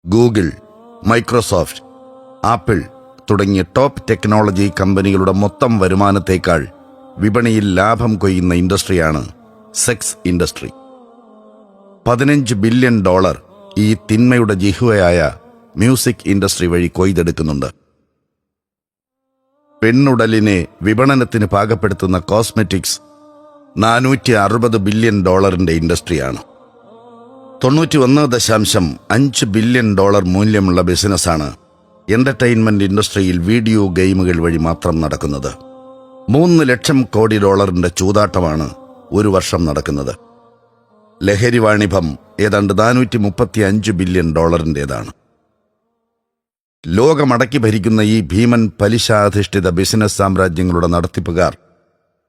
Google, Microsoft, apple തുടങ്ങിയ top technology കമ്പനികളുടെ മൊത്തം വരുമാനത്തേക്കാൾ വിപണിയിൽ ലാഭം കൊയ്യുന്ന ഇൻഡസ്ട്രിയാണ് സെക്സ് ഇൻഡസ്ട്രി. $15 ബില്യൺ ഈ തിന്മയുടെ ജിഹ്വയായ മ്യൂസിക് ഇൻഡസ്ട്രി വഴി കൊയ്തെടുക്കുന്നുണ്ട്. പെണ്ണുടലിനെ വിപണനത്തിന് പാകപ്പെടുത്തുന്ന കോസ്മെറ്റിക്സ് $460 ബില്യൺ ഇൻഡസ്ട്രിയാണ്. $91.5 ബില്യൺ മൂല്യമുള്ള ബിസിനസ്സാണ് എന്റർടൈൻമെന്റ് ഇൻഡസ്ട്രിയിൽ വീഡിയോ ഗെയിമുകൾ വഴി മാത്രം നടക്കുന്നത്. $3 ലക്ഷം കോടി ചൂതാട്ടമാണ് ഒരു വർഷം നടക്കുന്നത്. ലഹരി വാണിഭം ഏതാണ്ട് $435 ബില്യൺ ലോകമടക്കി ഭരിക്കുന്ന ഈ ഭീമൻ പലിശാധിഷ്ഠിത ബിസിനസ് സാമ്രാജ്യങ്ങളുടെ നടത്തിപ്പുകാർ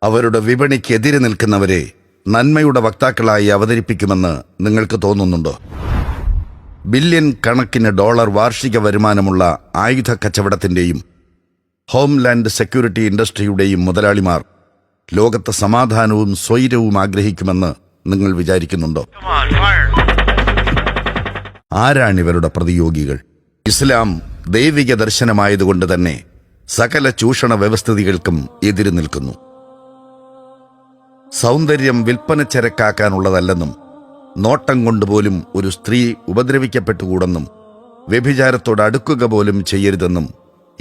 അവരുടെ വിപണിക്കെതിരെ നിൽക്കുന്നവരെ നന്മയുടെ വക്താക്കളായി അവതരിപ്പിക്കുമെന്ന് നിങ്ങൾക്ക് തോന്നുന്നുണ്ടോ? ബില്യൺ കണക്കിന് ഡോളർ വാർഷിക വരുമാനമുള്ള ആയുധ കച്ചവടത്തിന്റെയും ഹോംലാൻഡ് സെക്യൂരിറ്റി ഇൻഡസ്ട്രിയുടെയും മുതലാളിമാർ ലോകത്ത് സമാധാനവും സ്വൈരവും ആഗ്രഹിക്കുമെന്ന് നിങ്ങൾ വിചാരിക്കുന്നുണ്ടോ? ആരാണിവരുടെ പ്രതിയോഗികൾ? ഇസ്ലാം ദൈവിക ദർശനമായതുകൊണ്ട് തന്നെ സകല ചൂഷണ വ്യവസ്ഥിതികൾക്കും എതിര് നിൽക്കുന്നു. സൗന്ദര്യം വിൽപ്പനച്ചരക്കാക്കാനുള്ളതല്ലെന്നും നോട്ടം കൊണ്ടുപോലും ഒരു സ്ത്രീ ഉപദ്രവിക്കപ്പെട്ടുകൂടെന്നും വ്യഭിചാരത്തോട് അടുക്കുക പോലും ചെയ്യരുതെന്നും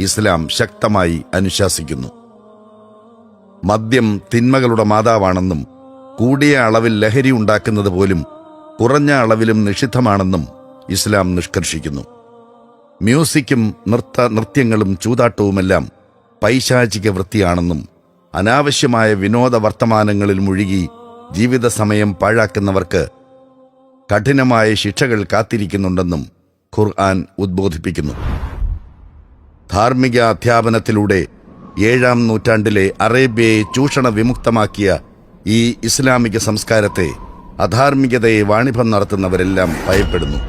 ഇസ്ലാം ശക്തമായി അനുശാസിക്കുന്നു. മദ്യം തിന്മകളുടെ മാതാവാണെന്നും കൂടിയ അളവിൽ ലഹരി ഉണ്ടാക്കുന്നത് പോലും കുറഞ്ഞ അളവിലും നിഷിദ്ധമാണെന്നും ഇസ്ലാം നിഷ്കർഷിക്കുന്നു. മ്യൂസിക്കും നൃത്യങ്ങളും ചൂതാട്ടവുമെല്ലാം പൈശാചിക വൃത്തിയാണെന്നും അനാവശ്യമായ വിനോദ വർത്തമാനങ്ങളിൽ മുഴുകി ജീവിത സമയം പാഴാക്കുന്നവർക്ക് കഠിനമായ ശിക്ഷകൾ കാത്തിരിക്കുന്നുണ്ടെന്നും ഖുർആൻ ഉദ്ബോധിപ്പിക്കുന്നു. ധാർമ്മിക അധ്യാപനത്തിലൂടെ 7-ാം നൂറ്റാണ്ടിലെ അറേബ്യയെ ചൂഷണ വിമുക്തമാക്കിയ ഈ ഇസ്ലാമിക സംസ്കാരത്തെ അധാർമികതയെ വാണിഭം നടത്തുന്നവരെല്ലാം ഭയപ്പെടുന്നു.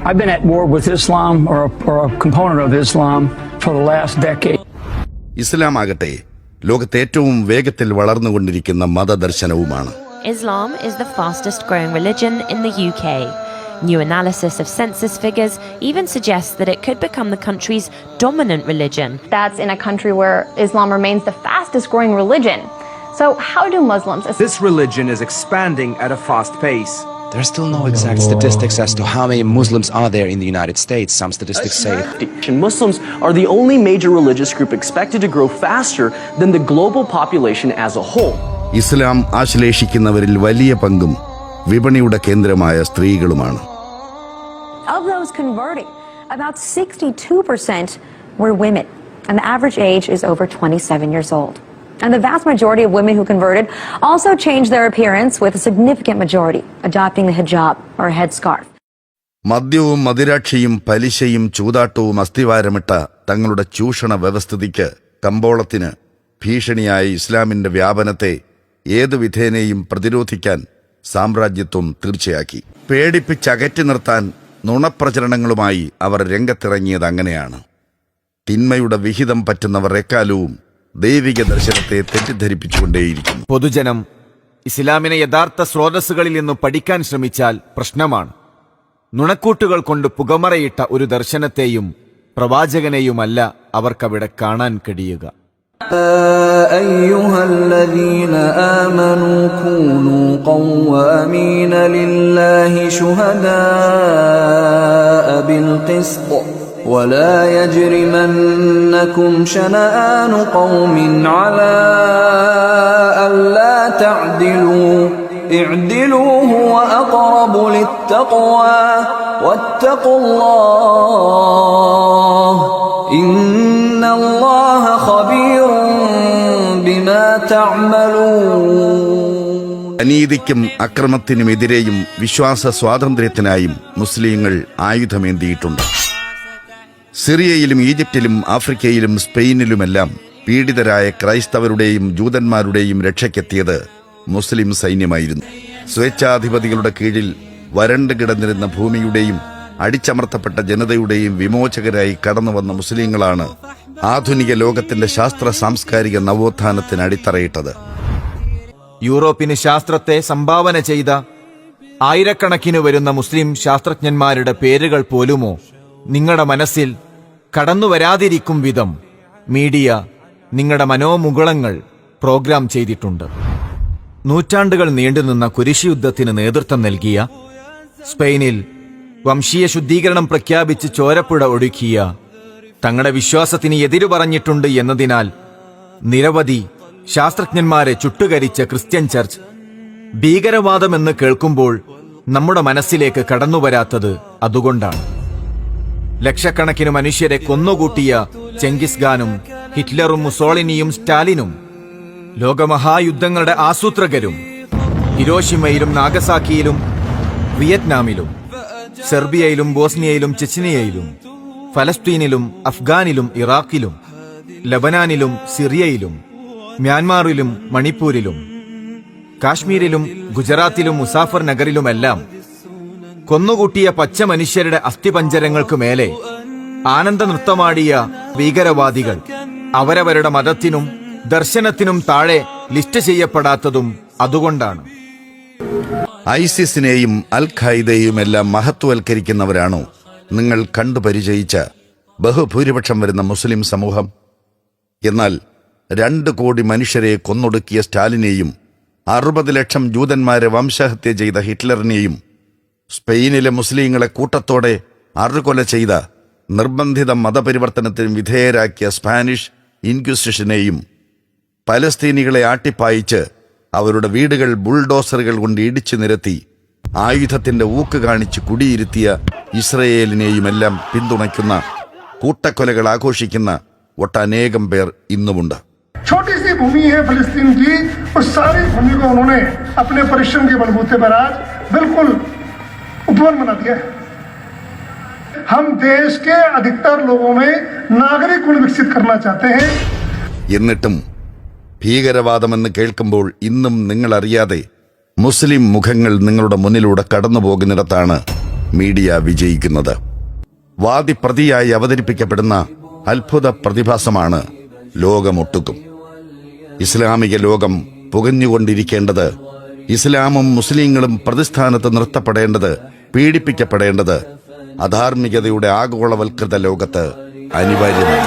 I've been at war with Islam or a component of Islam for the last decade. ഇസ്ലാം ആകട്ടെ ലോകത്തെ ഏറ്റവും വേഗത്തിൽ വളർന്നുകൊണ്ടിരിക്കുന്ന മതദർശനവുമാണ്. Islam is the fastest growing religion in the UK. New analysis of census figures even suggests that it could become the country's dominant religion. That's in a country where Islam remains the fastest growing religion. So how do Muslims... This religion is expanding at a fast pace. There are still no exact statistics as to how many Muslims are there in the United States. Some statistics say Muslims are the only major religious group expected to grow faster than the global population as a whole. ഇസ്ലാം ആശ്ലേഷിക്കുന്നവരിൽ വലിയ പങ്കും വിപണിയുടെ കേന്ദ്രമായ സ്ത്രീകളുമാണ്. Of those converting, about 62% were women, and the average age is over 27 years old. And the vast majority of women who converted also changed their appearance, with a significant majority adopting the hijab or a headscarf. മദ്യവും മദിരാക്ഷിയും പലിശയും ചൂതാട്ടവും അസ്ഥിവാരമിട്ട തങ്ങളുടെ ചൂഷണ വ്യവസ്ഥിതിക്ക് കമ്പോളത്തിന് ഭീഷണിയായ ഇസ്ലാമിന്റെ വ്യാപനത്തെ ഏതു വിധേനയും പ്രതിരോധിക്കാൻ സാമ്രാജ്യത്വം തീർച്ചയാക്കി. പേടിപ്പിച്ചകറ്റി നിർത്താൻ നുണപ്രചരണങ്ങളുമായി അവർ രംഗത്തിറങ്ങിയത് അങ്ങനെയാണ്. തിന്മയുടെ വിഹിതം പറ്റുന്നവർ എക്കാലവും ദൈവിക ദർശനത്തെ തെറ്റിദ്ധരിപ്പിച്ചുകൊണ്ടേയിരിക്കുന്നു. പൊതുജനം ഇസ്ലാമിനെ യഥാർത്ഥ സ്രോതസ്സുകളിൽ നിന്ന് പഠിക്കാൻ ശ്രമിച്ചാൽ പ്രശ്നമാണ്. നുണക്കൂട്ടുകൾ കൊണ്ട് പുകമറയിട്ട ഒരു ദർശനത്തെയും പ്രവാചകനെയുമല്ല അവർക്കവിടെ കാണാൻ കഴിയുക. أيها الذين آمنوا كونوا قوامين لله شهداء بالقسط ولا يجرمنكم شنآن قوم على ألا تعدلوا اعدلوا هو أقرب للتقوى واتقوا الله إن الله خبير بما تعملون. അനീതിക്കും അക്രമത്തിനുമെതിരെയും വിശ്വാസ സ്വാതന്ത്ര്യത്തിനായും മുസ്ലിങ്ങൾ ആയുധമേന്തിയിട്ടുണ്ട്. സിറിയയിലും ഈജിപ്തിലും ആഫ്രിക്കയിലും സ്പെയിനിലുമെല്ലാം പീഡിതരായ ക്രൈസ്തവരുടെയും ജൂതന്മാരുടെയും രക്ഷയ്ക്കെത്തിയത് മുസ്ലിം സൈന്യമായിരുന്നു. സ്വേച്ഛാധിപതികളുടെ കീഴിൽ വരണ്ടു കിടന്നിരുന്ന ഭൂമിയുടെയും അടിച്ചമർത്തപ്പെട്ട ജനതയുടെയും വിമോചകരായി കടന്നുവന്ന മുസ്ലിങ്ങളാണ് ആധുനിക ലോകത്തിന്റെ ശാസ്ത്ര സാംസ്കാരിക നവോത്ഥാനത്തിന് അടിത്തറയിട്ടത്. യൂറോപ്പിന് ശാസ്ത്രത്തെ സംഭാവന ചെയ്ത ആയിരക്കണക്കിന് വരുന്ന മുസ്ലിം ശാസ്ത്രജ്ഞന്മാരുടെ പേരുകൾ പോലുമോ നിങ്ങളുടെ മനസ്സിൽ കടന്നുവരാതിരിക്കും വിധം മീഡിയ നിങ്ങളുടെ മനോമുകുളങ്ങൾ പ്രോഗ്രാം ചെയ്തിട്ടുണ്ട്. നൂറ്റാണ്ടുകൾ നീണ്ടുനിന്ന കുരിശ് യുദ്ധത്തിന് നേതൃത്വം നൽകിയ, സ്പെയിനിൽ വംശീയ ശുദ്ധീകരണം പ്രഖ്യാപിച്ച് ചോരപ്പുഴ ഒഴുക്കിയ, തങ്ങളുടെ വിശ്വാസത്തിന് എതിരു പറഞ്ഞിട്ടുണ്ട് എന്നതിനാൽ നിരവധി ശാസ്ത്രജ്ഞന്മാരെ ചുട്ടുകരിച്ച ക്രിസ്ത്യൻ ചർച്ച് ഭീകരവാദമെന്ന് കേൾക്കുമ്പോൾ നമ്മുടെ മനസ്സിലേക്ക് കടന്നുവരാത്തത് അതുകൊണ്ടാണ്. ലക്ഷക്കണക്കിന് മനുഷ്യരെ കൊന്നുകൂട്ടിയ ചെങ്കിസ് ഖാനും ഹിറ്റ്ലറും മുസോളിനിയും സ്റ്റാലിനും, ലോകമഹായുദ്ധങ്ങളുടെ ആസൂത്രകരും, ഹിരോഷിമയിലും നാഗസാക്കിയിലും വിയറ്റ്നാമിലും സെർബിയയിലും ബോസ്നിയയിലും ചെച്നിയയിലും ഫലസ്തീനിലും അഫ്ഗാനിലും ഇറാഖിലും ലബനാനിലും സിറിയയിലും മ്യാൻമാറിലും മണിപ്പൂരിലും കാശ്മീരിലും ഗുജറാത്തിലും മുസാഫർ നഗറിലുമെല്ലാം കൊന്നുകൂട്ടിയ പച്ച മനുഷ്യരുടെ അസ്ഥിപഞ്ജരങ്ങൾക്ക് മേലെ ആനന്ദ നൃത്തമാടിയ ഭീകരവാദികൾ അവരവരുടെ മതത്തിനും ദർശനത്തിനും താഴെ ലിസ്റ്റ് ചെയ്യപ്പെടാത്തതും അതുകൊണ്ടാണ്. ഐസിസിനെയും അൽ ഖായിദയെയുമെല്ലാം മഹത്വവൽക്കരിക്കുന്നവരാണോ നിങ്ങൾ കണ്ടുപരിചയിച്ച ബഹുഭൂരിപക്ഷം വരുന്ന മുസ്ലിം സമൂഹം? എന്നാൽ 2 കോടി മനുഷ്യരെ കൊന്നൊടുക്കിയ സ്റ്റാലിനെയും 60 ലക്ഷം ജൂതന്മാരെ വംശഹത്യ ചെയ്ത ഹിറ്റ്ലറിനെയും സ്പെയിനിലെ മുസ്ലിങ്ങളെ കൂട്ടത്തോടെ അറുകൊല ചെയ്ത, നിർബന്ധിത മതപരിവർത്തനത്തിന് വിധേയരാക്കിയ സ്പാനിഷ് ഇൻക്വിസിഷനെയും പലസ്തീനികളെ ആട്ടിപ്പായിച്ച് അവരുടെ വീടുകൾ ബുൾഡോസറുകൾ കൊണ്ട് ഇടിച്ചു നിരത്തി ആയുധത്തിന്റെ ഊക്ക് കാണിച്ച് കുടിയിരുത്തിയ ഇസ്രയേലിനെയുമെല്ലാം പിന്തുണയ്ക്കുന്ന, കൂട്ടക്കൊലകൾ ആഘോഷിക്കുന്ന ഒട്ടനേകം പേർ ഇന്നുമുണ്ട്. छोटी सी भूमि है फिलिस्तीन की, उस सारी भूमि को उन्होंने अपने परिश्रम के बलबूते पर आज बिल्कुल उपवन बना दिया है. हम देश के अधिकतर लोगों में नागरिक गुण विकसित करना चाहते हैं. എന്നിട്ടും ഭീകരവാദമെന്ന് കേൾക്കുമ്പോൾ ഇന്നും നിങ്ങൾ അറിയാതെ മുസ്ലിം മുഖങ്ങൾ നിങ്ങളുടെ മുന്നിലൂടെ കടന്നു പോകുന്നിടത്താണ് മീഡിയ വിജയിക്കുന്നത്. വാദിപ്രതിയായി അവതരിപ്പിക്കപ്പെടുന്ന അത്ഭുത പ്രതിഭാസമാണ് ലോകമൊട്ടുക്കും. ഇസ്ലാമിക ലോകം പുകഞ്ഞുകൊണ്ടിരിക്കേണ്ടത്, ഇസ്ലാമും മുസ്ലിങ്ങളും പ്രതിസ്ഥാനത്ത് നിർത്തപ്പെടേണ്ടത്, പീഡിപ്പിക്കപ്പെടേണ്ടത് അധാർമികതയുടെ ആഗോളവൽകൃത ലോകത്ത് അനിവാര്യമാണ്.